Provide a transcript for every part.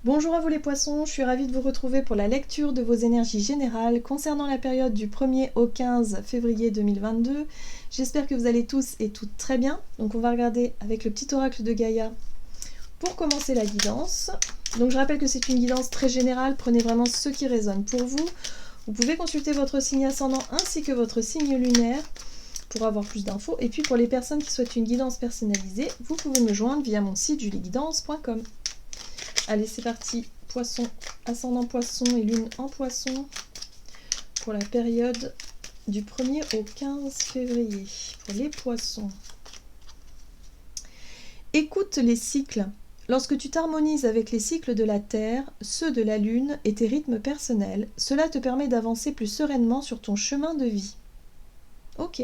Bonjour à vous les poissons, je suis ravie de vous retrouver pour la lecture de vos énergies générales concernant la période du 1er au 15 février 2022. J'espère que vous allez tous et toutes très bien. Donc on va regarder avec le petit oracle de Gaïa pour commencer la guidance. Donc je rappelle que c'est une guidance très générale, prenez vraiment ce qui résonne pour vous. Vous pouvez consulter votre signe ascendant ainsi que votre signe lunaire pour avoir plus d'infos. Et puis pour les personnes qui souhaitent une guidance personnalisée, vous pouvez me joindre via mon site julieguidance.com. Allez, c'est parti. Poisson, ascendant poisson et lune en poisson pour la période du 1er au 15 février. Pour les poissons. Écoute les cycles. Lorsque tu t'harmonises avec les cycles de la Terre, ceux de la Lune et tes rythmes personnels, cela te permet d'avancer plus sereinement sur ton chemin de vie. Ok.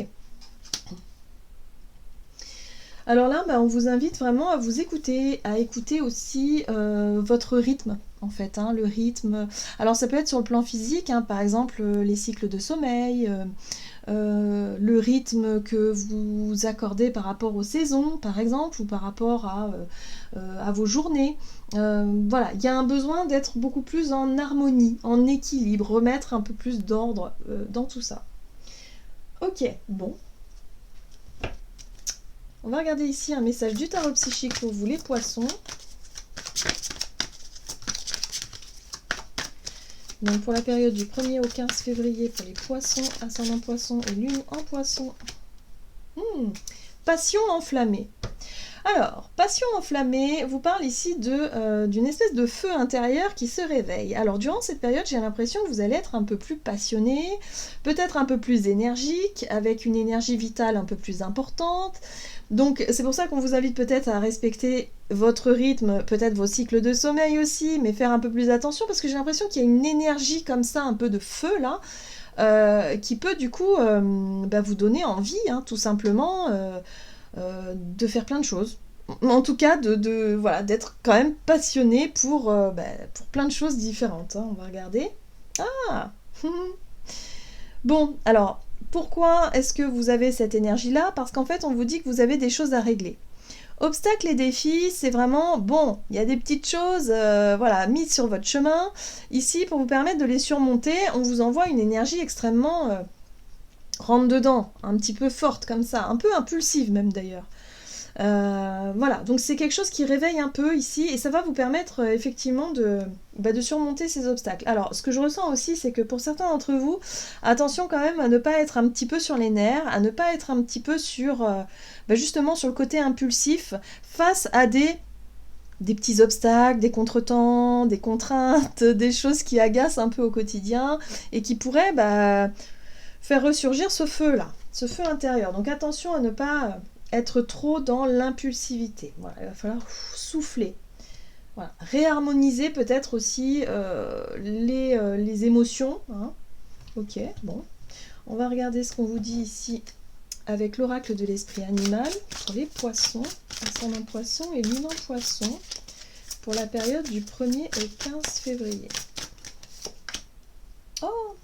Alors là, on vous invite vraiment à vous écouter, à écouter aussi votre rythme, en fait. Le rythme. Alors ça peut être sur le plan physique, par exemple les cycles de sommeil, le rythme que vous accordez par rapport aux saisons, par exemple, ou par rapport à vos journées. Voilà, il y a un besoin d'être beaucoup plus en harmonie, en équilibre, remettre un peu plus d'ordre dans tout ça. Ok, bon. On va regarder ici un message du tarot psychique pour vous les poissons. Donc pour la période du 1er au 15 février pour les poissons, ascendant poisson et lune en poisson. Passion enflammée. Alors, passion enflammée vous parle ici d'une espèce de feu intérieur qui se réveille. Alors, durant cette période, j'ai l'impression que vous allez être un peu plus passionné, peut-être un peu plus énergique, avec une énergie vitale un peu plus importante. Donc, c'est pour ça qu'on vous invite peut-être à respecter votre rythme, peut-être vos cycles de sommeil aussi, mais faire un peu plus attention, parce que j'ai l'impression qu'il y a une énergie comme ça, un peu de feu, là, qui peut du coup vous donner envie, tout simplement, de faire plein de choses. En tout cas, voilà, d'être quand même passionné pour plein de choses différentes. On va regarder. Ah Bon, alors, pourquoi est-ce que vous avez cette énergie-là? Parce qu'en fait, on vous dit que vous avez des choses à régler. Obstacles et défis, c'est vraiment, bon, il y a des petites choses mises sur votre chemin. Ici, pour vous permettre de les surmonter, on vous envoie une énergie extrêmement rentre dedans, un petit peu forte comme ça, un peu impulsive même d'ailleurs. Voilà, donc c'est quelque chose qui réveille un peu ici et ça va vous permettre effectivement de surmonter ces obstacles. Alors, ce que je ressens aussi, c'est que pour certains d'entre vous, attention quand même à ne pas être un petit peu sur les nerfs, à ne pas être un petit peu sur, justement sur le côté impulsif face à des petits obstacles, des contretemps, des contraintes, des choses qui agacent un peu au quotidien et qui pourraient faire ressurgir ce feu-là, ce feu intérieur. Donc attention à ne pas être trop dans l'impulsivité. Voilà, il va falloir souffler. Voilà. Réharmoniser peut-être aussi les émotions. Ok, bon. On va regarder ce qu'on vous dit ici avec l'oracle de l'esprit animal pour les poissons, ascendant poisson et lune en poisson pour la période du 1er au 15 février. Oh,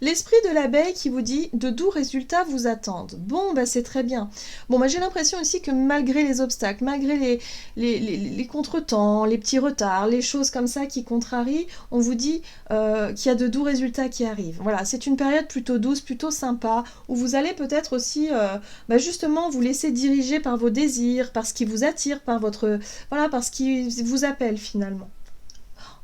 l'esprit de l'abeille qui vous dit de doux résultats vous attendent. Bon, c'est très bien. Bon, j'ai l'impression aussi que malgré les obstacles, malgré les contretemps, les petits retards, les choses comme ça qui contrarient, on vous dit qu'il y a de doux résultats qui arrivent. Voilà, c'est une période plutôt douce, plutôt sympa, où vous allez peut-être aussi justement vous laisser diriger par vos désirs, par ce qui vous attire, par ce qui vous appelle finalement.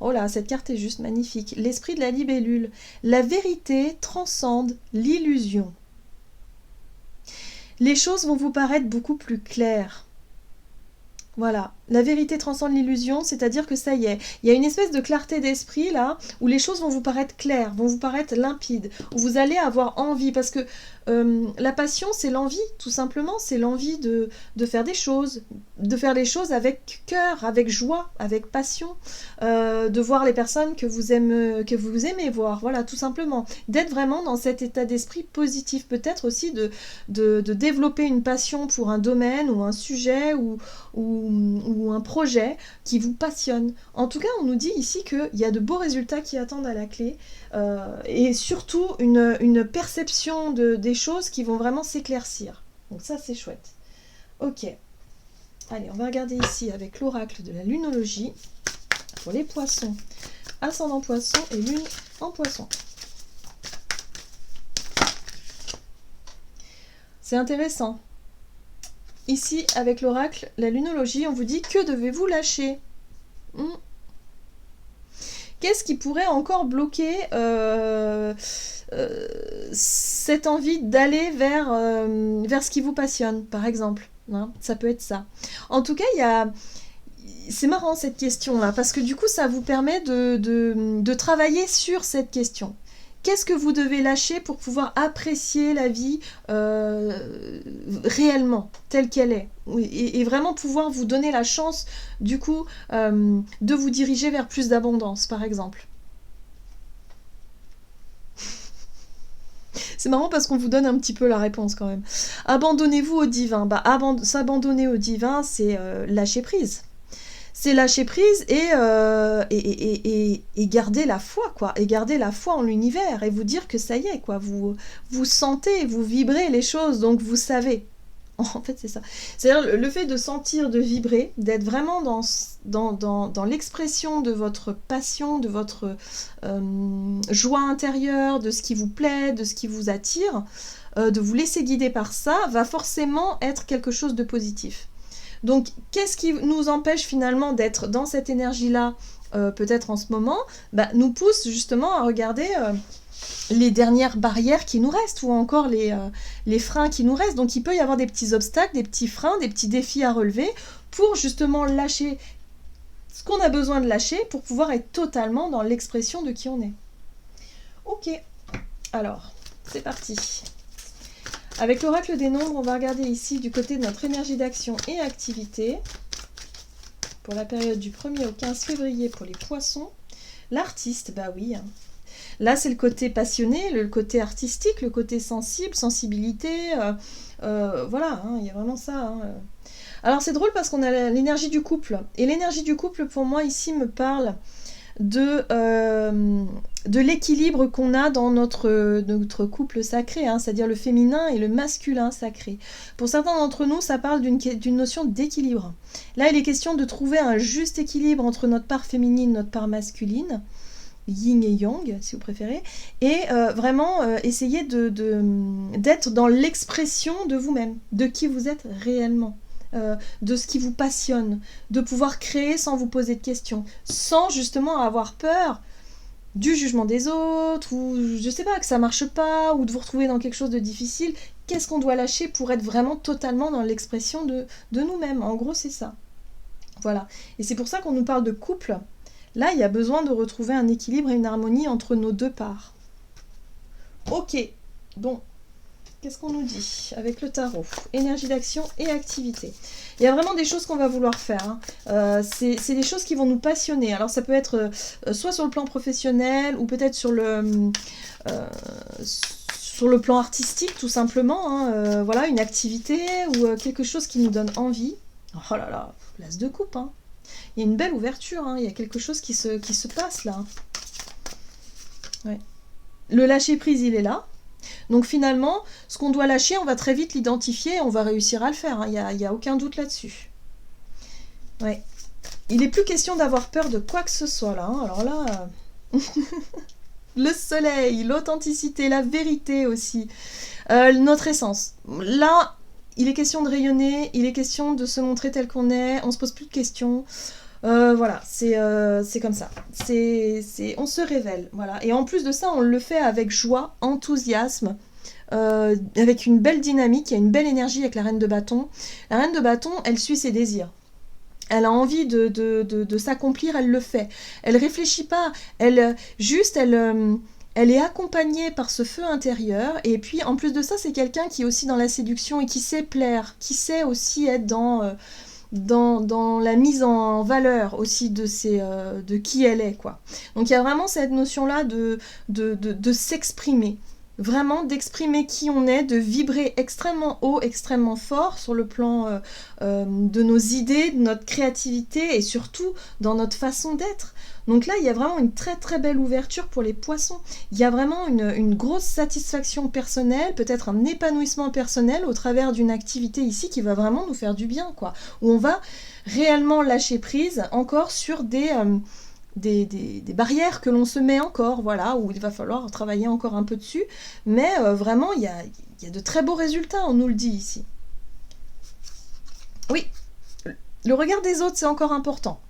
Oh là, cette carte est juste magnifique. L'esprit de la libellule. La vérité transcende l'illusion. Les choses vont vous paraître beaucoup plus claires. Voilà, la vérité transcende l'illusion, c'est-à-dire que ça y est, il y a une espèce de clarté d'esprit là, où les choses vont vous paraître claires, vont vous paraître limpides, où vous allez avoir envie, parce que la passion c'est l'envie, tout simplement, c'est l'envie de faire des choses avec cœur, avec joie, avec passion, de voir les personnes que vous aimez voir, voilà, tout simplement, d'être vraiment dans cet état d'esprit positif, peut-être aussi de développer une passion pour un domaine ou un sujet ou un projet qui vous passionne. En tout cas, on nous dit ici qu'il y a de beaux résultats qui attendent à la clé et surtout une perception des choses qui vont vraiment s'éclaircir. Donc ça, c'est chouette. Ok. Allez, on va regarder ici avec l'oracle de la lunologie pour les poissons. Ascendant poisson et lune en poisson. C'est intéressant. Ici, avec l'oracle, la lunologie, on vous dit que devez-vous lâcher? Qu'est-ce qui pourrait encore bloquer cette envie d'aller vers ce qui vous passionne, par exemple, hein? Ça peut être ça. En tout cas, c'est marrant cette question-là, parce que du coup, ça vous permet de travailler sur cette question. Qu'est-ce que vous devez lâcher pour pouvoir apprécier la vie réellement, telle qu'elle est, et vraiment pouvoir vous donner la chance, du coup, de vous diriger vers plus d'abondance, par exemple. C'est marrant parce qu'on vous donne un petit peu la réponse quand même. Abandonnez-vous au divin. S'abandonner au divin, c'est lâcher prise. C'est lâcher prise et garder la foi, quoi. Et garder la foi en l'univers et vous dire que ça y est, quoi. Vous sentez, vous vibrez les choses, donc vous savez. En fait, c'est ça. C'est-à-dire le fait de sentir, de vibrer, d'être vraiment dans l'expression de votre passion, de votre joie intérieure, de ce qui vous plaît, de ce qui vous attire, de vous laisser guider par ça, va forcément être quelque chose de positif. Donc, qu'est-ce qui nous empêche finalement d'être dans cette énergie-là, peut-être en ce moment, nous pousse justement à regarder les dernières barrières qui nous restent, ou encore les freins qui nous restent. Donc, il peut y avoir des petits obstacles, des petits freins, des petits défis à relever pour justement lâcher ce qu'on a besoin de lâcher pour pouvoir être totalement dans l'expression de qui on est. Ok, alors, c'est parti. Avec l'oracle des nombres, on va regarder ici du côté de notre énergie d'action et activité pour la période du 1er au 15 février pour les poissons. L'artiste, bah oui. Là, c'est le côté passionné, le côté artistique, le côté sensible, sensibilité. Voilà, il y a vraiment ça. Alors, c'est drôle parce qu'on a l'énergie du couple. Et l'énergie du couple, pour moi, ici, me parle de l'équilibre qu'on a dans notre couple sacré, c'est-à-dire le féminin et le masculin sacré. Pour certains d'entre nous, ça parle d'une notion d'équilibre. Là, il est question de trouver un juste équilibre entre notre part féminine, notre part masculine, yin et yang, si vous préférez, et vraiment essayer d'être dans l'expression de vous-même, de qui vous êtes réellement. De ce qui vous passionne, de pouvoir créer sans vous poser de questions, sans justement avoir peur du jugement des autres, ou je sais pas, que ça marche pas, ou de vous retrouver dans quelque chose de difficile. Qu'est-ce qu'on doit lâcher pour être vraiment totalement dans l'expression de nous-mêmes? En gros, c'est ça. Voilà. Et c'est pour ça qu'on nous parle de couple. Là, il y a besoin de retrouver un équilibre et une harmonie entre nos deux parts. Ok, bon. Qu'est-ce qu'on nous dit avec le tarot? Énergie d'action et activité. Il y a vraiment des choses qu'on va vouloir faire. C'est des choses qui vont nous passionner. Alors ça peut être soit sur le plan professionnel ou peut-être sur le plan artistique tout simplement. Voilà, une activité ou quelque chose qui nous donne envie. Oh là là, l'as de coupe. Il y a une belle ouverture. Il y a quelque chose qui se passe là. Ouais. Le lâcher prise, il est là. Donc finalement, ce qu'on doit lâcher, on va très vite l'identifier et on va réussir à le faire. Il n'y a aucun doute là-dessus. Ouais. Il n'est plus question d'avoir peur de quoi que ce soit là. Alors là, le soleil, l'authenticité, la vérité aussi, notre essence. Là, il est question de rayonner, il est question de se montrer tel qu'on est, on se pose plus de questions. Voilà, c'est comme ça. On se révèle, voilà. Et en plus de ça, on le fait avec joie, enthousiasme, avec une belle dynamique, il y a une belle énergie avec la reine de bâton. La reine de bâton, elle suit ses désirs. Elle a envie de s'accomplir, elle le fait. Elle réfléchit pas, elle est accompagnée par ce feu intérieur. Et puis, en plus de ça, c'est quelqu'un qui est aussi dans la séduction et qui sait plaire, qui sait aussi être dans la mise en valeur aussi de qui elle est, quoi. Donc il y a vraiment cette notion-là de s'exprimer, vraiment d'exprimer qui on est, de vibrer extrêmement haut, extrêmement fort sur le plan de nos idées, de notre créativité et surtout dans notre façon d'être. Donc là, il y a vraiment une très très belle ouverture pour les poissons. Il y a vraiment une grosse satisfaction personnelle, peut-être un épanouissement personnel au travers d'une activité ici qui va vraiment nous faire du bien, quoi. Où on va réellement lâcher prise encore sur des des barrières que l'on se met encore, voilà, où il va falloir travailler encore un peu dessus, mais vraiment, il y a de très beaux résultats, on nous le dit ici. Oui, le regard des autres, c'est encore important.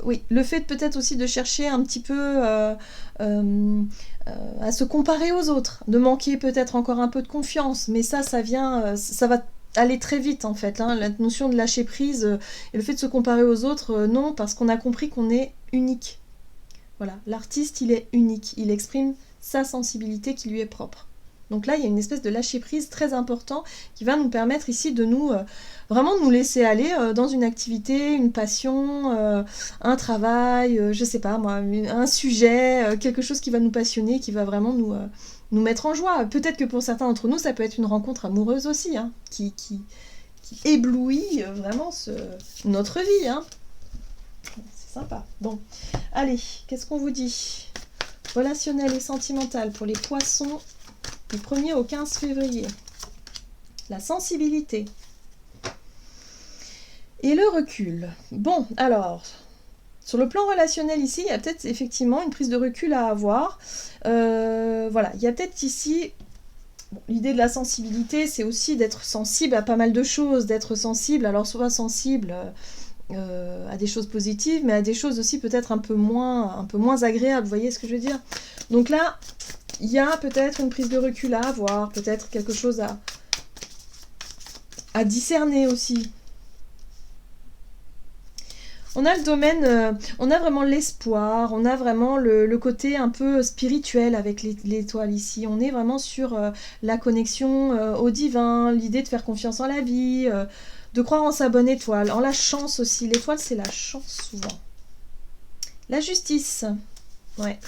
Oui, le fait peut-être aussi de chercher un petit peu à se comparer aux autres, de manquer peut-être encore un peu de confiance, mais ça vient, ça va aller très vite en fait, hein, la notion de lâcher prise et le fait de se comparer aux autres, non, parce qu'on a compris qu'on est unique. Voilà, l'artiste, il est unique, il exprime sa sensibilité qui lui est propre. Donc là, il y a une espèce de lâcher-prise très important qui va nous permettre ici de nous vraiment de nous laisser aller dans une activité, une passion, un travail, je sais pas moi, un sujet, quelque chose qui va nous passionner, qui va vraiment nous mettre en joie. Peut-être que pour certains d'entre nous, ça peut être une rencontre amoureuse aussi, hein, qui éblouit vraiment notre vie. Hein. C'est sympa. Bon, allez, qu'est-ce qu'on vous dit? Relationnel et sentimental pour les poissons du 1er au 15 février. La sensibilité. Et le recul. Bon, alors, sur le plan relationnel ici, il y a peut-être effectivement une prise de recul à avoir. Voilà, il y a peut-être ici... Bon, l'idée de la sensibilité, c'est aussi d'être sensible à pas mal de choses, d'être sensible, alors soit sensible à des choses positives, mais à des choses aussi peut-être un peu moins agréables, vous voyez ce que je veux dire? Donc là, il y a peut-être une prise de recul à avoir, peut-être quelque chose à discerner aussi. On a le domaine, on a vraiment l'espoir, on a vraiment le côté un peu spirituel avec l'étoile ici. On est vraiment sur la connexion au divin, l'idée de faire confiance en la vie, de croire en sa bonne étoile, en la chance aussi. L'étoile, c'est la chance souvent. La justice, ouais.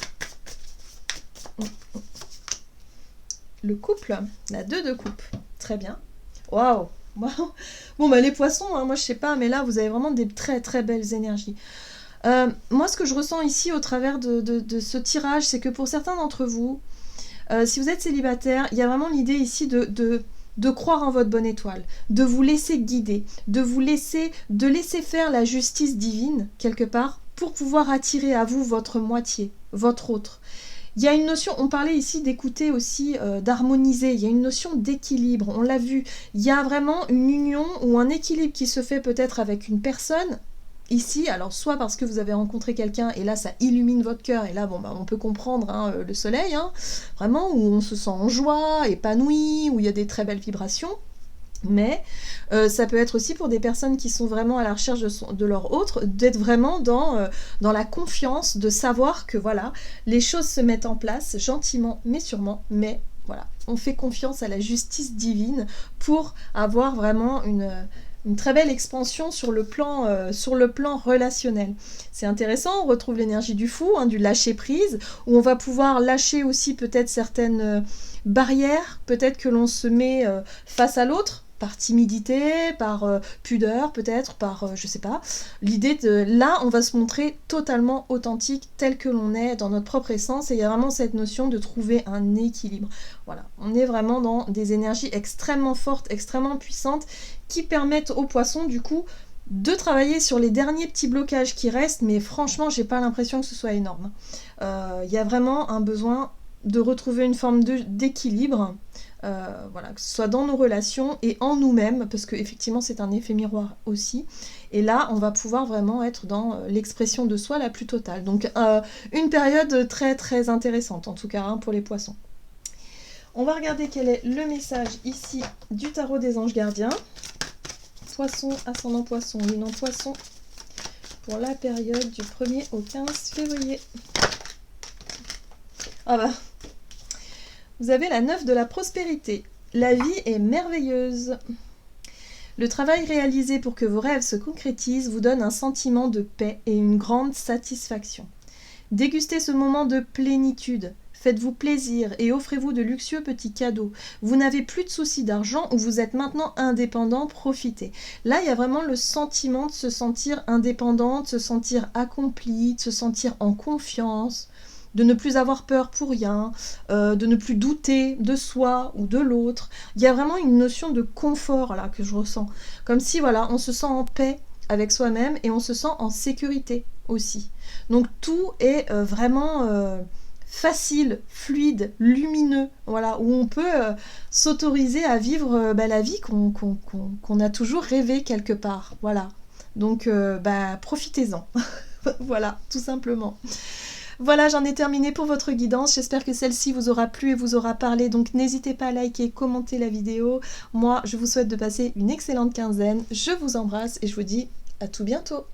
Le couple, la 2 de coupe, très bien. Waouh! Bon, bah les poissons, hein, moi je sais pas, mais là vous avez vraiment des très très belles énergies. Moi ce que je ressens ici au travers de ce tirage, c'est que pour certains d'entre vous, si vous êtes célibataire, il y a vraiment l'idée ici de croire en votre bonne étoile, de vous laisser guider, de laisser faire la justice divine quelque part pour pouvoir attirer à vous votre moitié, votre autre. Il y a une notion, on parlait ici d'écouter aussi, d'harmoniser, il y a une notion d'équilibre, on l'a vu, il y a vraiment une union ou un équilibre qui se fait peut-être avec une personne, ici, alors soit parce que vous avez rencontré quelqu'un et là ça illumine votre cœur, et là bon, bah, on peut comprendre hein, le soleil, hein, vraiment, où on se sent en joie, épanoui, où il y a des très belles vibrations. Mais ça peut être aussi pour des personnes qui sont vraiment à la recherche de leur autre, d'être vraiment dans la confiance, de savoir que voilà, les choses se mettent en place gentiment mais sûrement, mais voilà, on fait confiance à la justice divine pour avoir vraiment une très belle expansion sur le plan relationnel. C'est intéressant, on retrouve l'énergie du fou, hein, du lâcher prise, où on va pouvoir lâcher aussi peut-être certaines barrières, peut-être que l'on se met face à l'autre, par timidité, par pudeur peut-être, par je sais pas. L'idée de là, on va se montrer totalement authentique tel que l'on est dans notre propre essence, et il y a vraiment cette notion de trouver un équilibre. Voilà, on est vraiment dans des énergies extrêmement fortes, extrêmement puissantes, qui permettent aux poissons du coup de travailler sur les derniers petits blocages qui restent, mais franchement, j'ai pas l'impression que ce soit énorme. Il y a vraiment un besoin de retrouver une forme d'équilibre. Voilà, que ce soit dans nos relations et en nous-mêmes, parce qu'effectivement c'est un effet miroir aussi, et là on va pouvoir vraiment être dans l'expression de soi la plus totale. Donc une période très très intéressante en tout cas hein, pour les poissons. On va regarder quel est le message ici du tarot des anges gardiens. Poisson, ascendant poisson, lune en poisson, pour la période du 1er au 15 février. Ah bah, vous avez la 9 de la prospérité. La vie est merveilleuse. Le travail réalisé pour que vos rêves se concrétisent vous donne un sentiment de paix et une grande satisfaction. Dégustez ce moment de plénitude. Faites-vous plaisir et offrez-vous de luxueux petits cadeaux. Vous n'avez plus de soucis d'argent ou vous êtes maintenant indépendant, profitez. Là, il y a vraiment le sentiment de se sentir indépendant, de se sentir accompli, de se sentir en confiance, de ne plus avoir peur pour rien, de ne plus douter de soi ou de l'autre. Il y a vraiment une notion de confort là que je ressens. Comme si voilà, on se sent en paix avec soi-même et on se sent en sécurité aussi. Donc tout est vraiment facile, fluide, lumineux, voilà, où on peut s'autoriser à vivre la vie qu'on a toujours rêvé quelque part, voilà. Donc profitez-en, voilà, tout simplement. Voilà, j'en ai terminé pour votre guidance. J'espère que celle-ci vous aura plu et vous aura parlé. Donc n'hésitez pas à liker, commenter la vidéo. Moi, je vous souhaite de passer une excellente quinzaine. Je vous embrasse et je vous dis à tout bientôt.